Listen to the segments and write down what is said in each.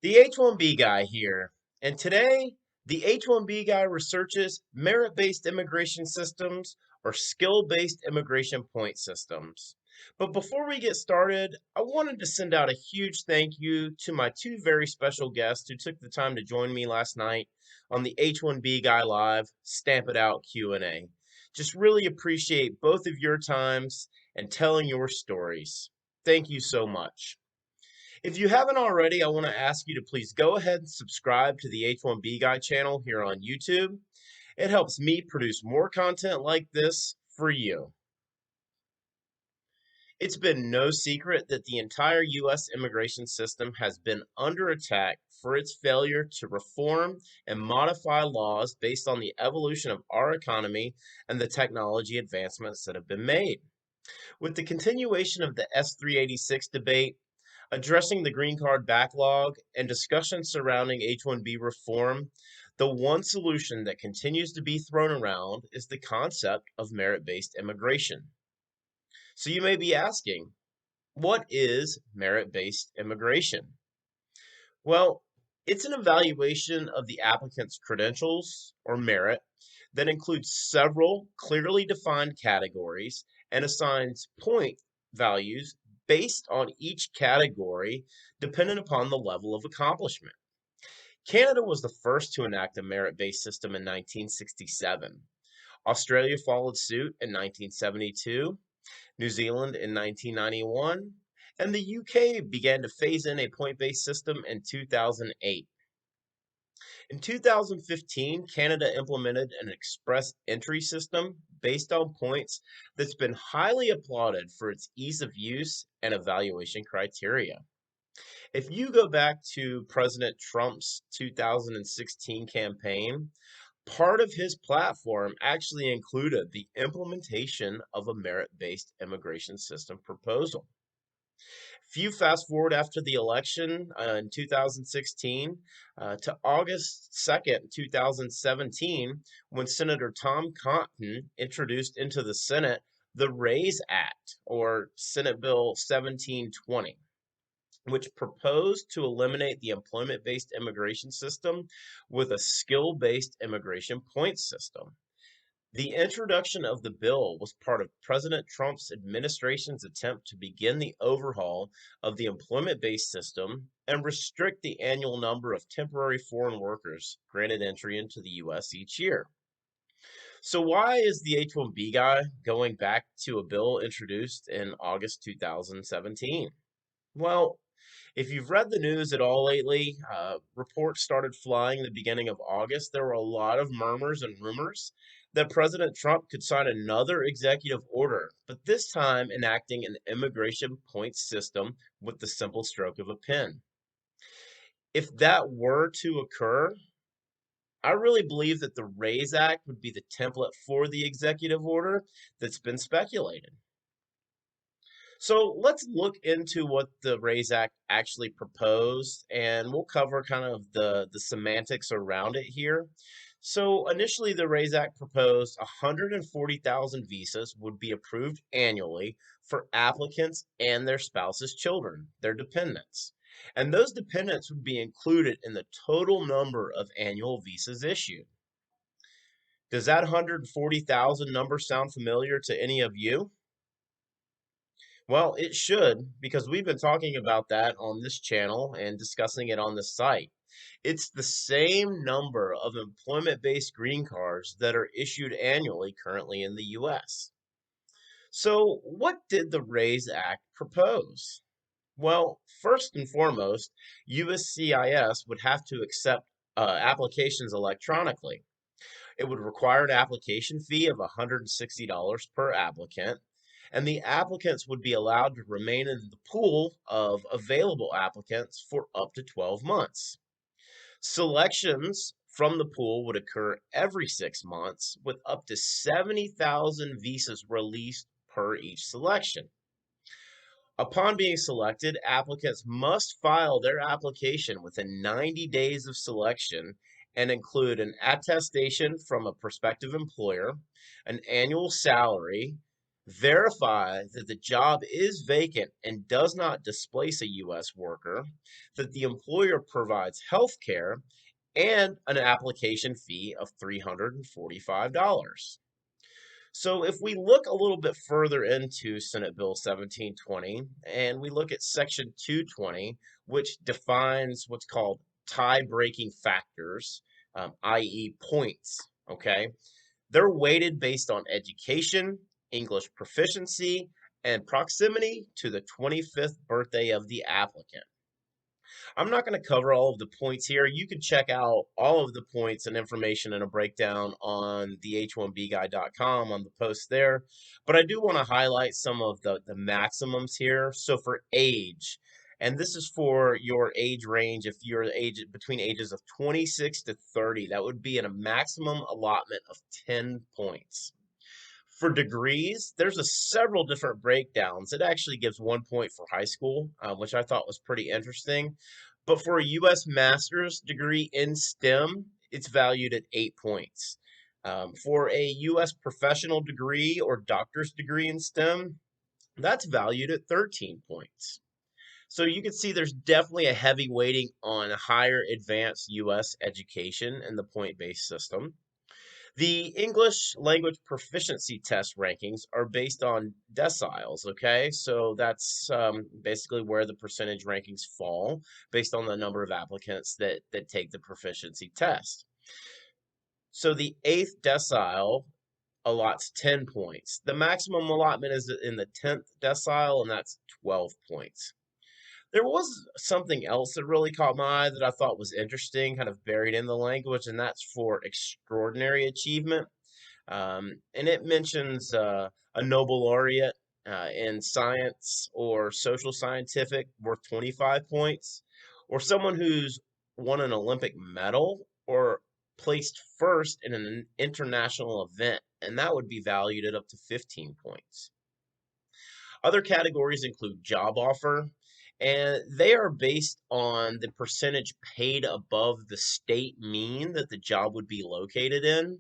The H1B guy here, and today the H1B guy researches merit-based immigration systems or skill-based immigration point systems. But before we get started, I wanted to send out a huge thank you to my two very special guests who took the time to join me last night on the H1B Guy Live Stamp It Out Q&A. Just really appreciate both of your times and telling your stories. Thank you so much. If you haven't already, I want to ask you to please go ahead and subscribe to the H1B Guy channel here on YouTube. It helps me produce more content like this for you. It's been no secret that the entire U.S. immigration system has been under attack for its failure to reform and modify laws based on the evolution of our economy and the technology advancements that have been made. With the continuation of the S-386 debate, addressing the green card backlog, and discussions surrounding H-1B reform, the one solution that continues to be thrown around is the concept of merit-based immigration. So you may be asking, what is merit-based immigration? Well, it's an evaluation of the applicant's credentials or merit that includes several clearly defined categories and assigns point values based on each category dependent upon the level of accomplishment. Canada was the first to enact a merit-based system in 1967. Australia followed suit in 1972, New Zealand in 1991, and the UK began to phase in a point-based system in 2008. In 2015, Canada implemented an express entry system based on points that's been highly applauded for its ease of use and evaluation criteria. If you go back to President Trump's 2016 campaign, part of his platform actually included the implementation of a merit-based immigration system proposal. If you fast forward after the election in 2016 to August 2nd, 2017, when Senator Tom Cotton introduced into the Senate the RAISE Act, or Senate Bill 1720, which proposed to eliminate the employment-based immigration system with a skill-based immigration point system. The introduction of the bill was part of President Trump's administration's attempt to begin the overhaul of the employment-based system and restrict the annual number of temporary foreign workers granted entry into the U.S. each year. So why is the H-1B guy going back to a bill introduced in August 2017? Well, if you've read the news at all lately, reports started flying in the beginning of August. There were a lot of murmurs and rumors that President Trump could sign another executive order, but this time enacting an immigration points system with the simple stroke of a pen. If that were to occur, I really believe that the RAISE Act would be the template for the executive order that's been speculated. So let's look into what the RAISE Act actually proposed, and we'll cover kind of the semantics around it here. So initially, the RAISE Act proposed 140,000 visas would be approved annually for applicants and their spouses' children, their dependents. And those dependents would be included in the total number of annual visas issued. Does that 140,000 number sound familiar to any of you? Well, it should, because we've been talking about that on this channel and discussing it on the site. It's the same number of employment-based green cards that are issued annually currently in the U.S. So, what did the RAISE Act propose? Well, first and foremost, USCIS would have to accept applications electronically. It would require an application fee of $160 per applicant, and the applicants would be allowed to remain in the pool of available applicants for up to 12 months. Selections from the pool would occur every 6 months, with up to 70,000 visas released per each selection. Upon being selected, applicants must file their application within 90 days of selection and include an attestation from a prospective employer, an annual salary, verify that the job is vacant and does not displace a U.S. worker, that the employer provides health care, and an application fee of $345. So if we look a little bit further into Senate Bill 1720 and we look at Section 220, which defines what's called tie-breaking factors, i.e. points, okay? They're weighted based on education, English proficiency, and proximity to the 25th birthday of the applicant. I'm not going to cover all of the points here. You can check out all of the points and information and a breakdown on the H1BGuy.com on the post there. But I do want to highlight some of the maximums here. So for age, and this is for your age range, if you're age between ages of 26 to 30, that would be in a maximum allotment of 10 points. For degrees, there's several different breakdowns. It actually gives 1 point for high school, which I thought was pretty interesting. But for a U.S. master's degree in STEM, it's valued at 8 points. For a U.S. professional degree or doctor's degree in STEM, that's valued at 13 points. So you can see there's definitely a heavy weighting on higher advanced U.S. education in the point-based system. The English language proficiency test rankings are based on deciles, okay? So that's basically where the percentage rankings fall based on the number of applicants that take the proficiency test. So the eighth decile allots 10 points. The maximum allotment is in the 10th decile, and that's 12 points. There was something else that really caught my eye that I thought was interesting, kind of buried in the language, and that's for extraordinary achievement. And it mentions a Nobel laureate in science or social scientific worth 25 points, or someone who's won an Olympic medal or placed first in an international event, and that would be valued at up to 15 points. Other categories include job offer, and they are based on the percentage paid above the state mean that the job would be located in.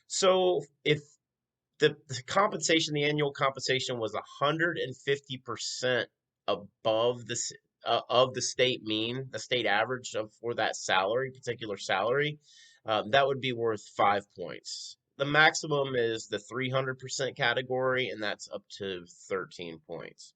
So if the compensation, the annual compensation was 150% above of the state mean, the state average for that salary, particular salary, that would be worth 5 points. The maximum is the 300% category, and that's up to 13 points.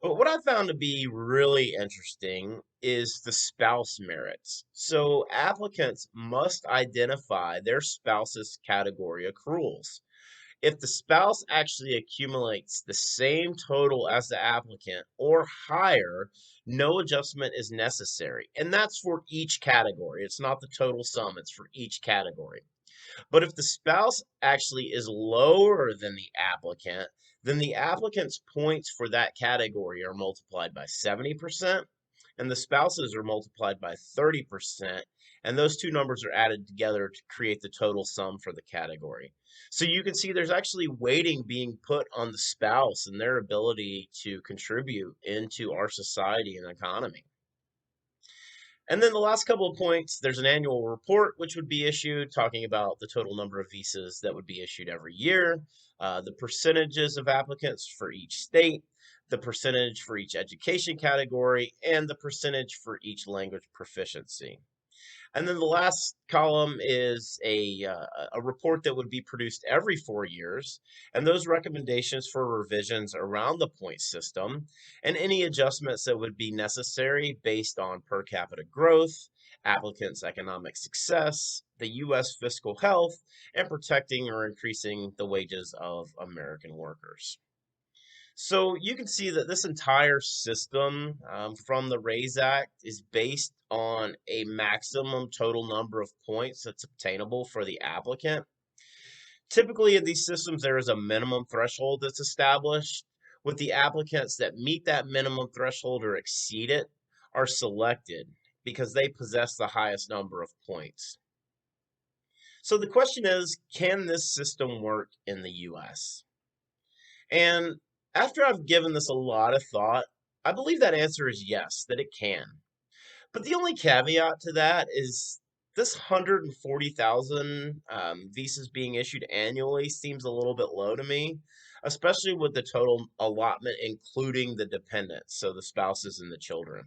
But what I found to be really interesting is the spouse merits. So applicants must identify their spouse's category accruals. If the spouse actually accumulates the same total as the applicant or higher, no adjustment is necessary. And that's for each category. It's not the total sum, it's for each category. But if the spouse actually is lower than the applicant, then the applicant's points for that category are multiplied by 70%, and the spouses are multiplied by 30%, and those two numbers are added together to create the total sum for the category. So you can see there's actually weighting being put on the spouse and their ability to contribute into our society and economy. And then the last couple of points, there's an annual report which would be issued talking about the total number of visas that would be issued every year, the percentages of applicants for each state, the percentage for each education category, and the percentage for each language proficiency. And then the last column is a report that would be produced every 4 years, and those recommendations for revisions around the point system and any adjustments that would be necessary based on per capita growth, applicants' economic success, the U.S. fiscal health, and protecting or increasing the wages of American workers. So you can see that this entire system from the RAISE Act is based on a maximum total number of points that's obtainable for the applicant. Typically in these systems, there is a minimum threshold that's established, with the applicants that meet that minimum threshold or exceed it are selected because they possess the highest number of points. So the question is, can this system work in the US? And after I've given this a lot of thought, I believe that answer is yes, that it can. But the only caveat to that is This 140,000 visas being issued annually seems a little bit low to me, especially with the total allotment including the dependents, so the spouses and the children.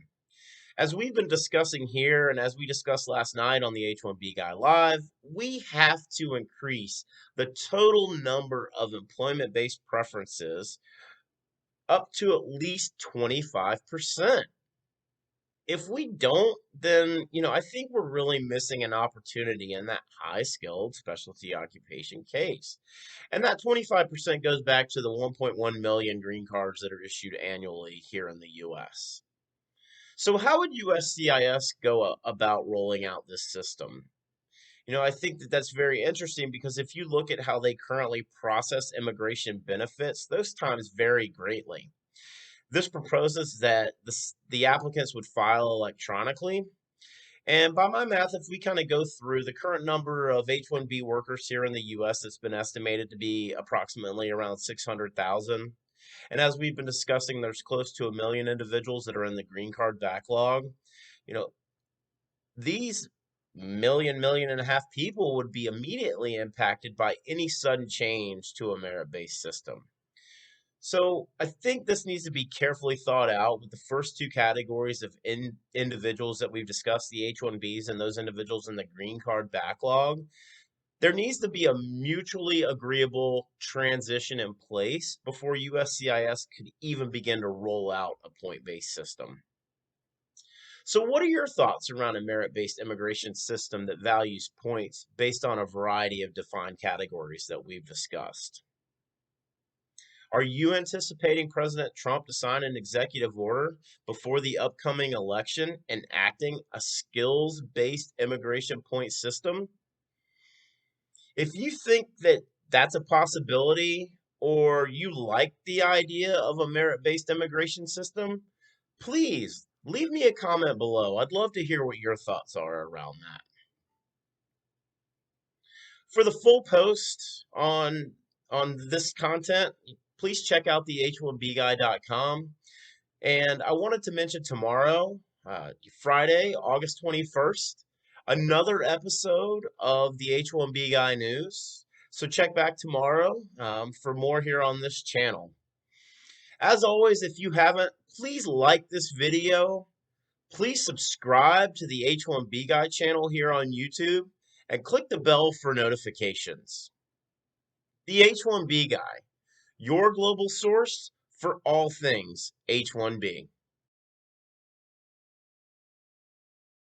As we've been discussing here, and as we discussed last night on the H1B Guy Live, we have to increase the total number of employment based preferences up to at least 25%. If we don't, then, I think we're really missing an opportunity in that high skilled specialty occupation case. And that 25% goes back to the 1.1 million green cards that are issued annually here in the US. So, how would USCIS go about rolling out this system? I think that that's very interesting because if you look at how they currently process immigration benefits, those times vary greatly. This proposes that the applicants would file electronically. And by my math, if we kind of go through the current number of H-1B workers here in the US, it's been estimated to be approximately around 600,000. And as we've been discussing, there's close to 1 million individuals that are in the green card backlog. You know, these million and a half people would be immediately impacted by any sudden change to a merit-based system. So I think this needs to be carefully thought out with the first two categories of individuals that we've discussed, the H-1Bs and those individuals in the green card backlog. There needs to be a mutually agreeable transition in place before USCIS could even begin to roll out a point-based system. So what are your thoughts around a merit-based immigration system that values points based on a variety of defined categories that we've discussed? Are you anticipating President Trump to sign an executive order before the upcoming election enacting a skills-based immigration point system? If you think that that's a possibility or you like the idea of a merit-based immigration system, please leave me a comment below. I'd love to hear what your thoughts are around that. For the full post on this content, please check out the h1bguy.com. And I wanted to mention tomorrow, Friday, August 21st, another episode of the H1B Guy News. So check back tomorrow for more here on this channel. As always, if you haven't, please like this video. Please subscribe to the H1B Guy channel here on YouTube and click the bell for notifications. The H1B Guy, your global source for all things H1B.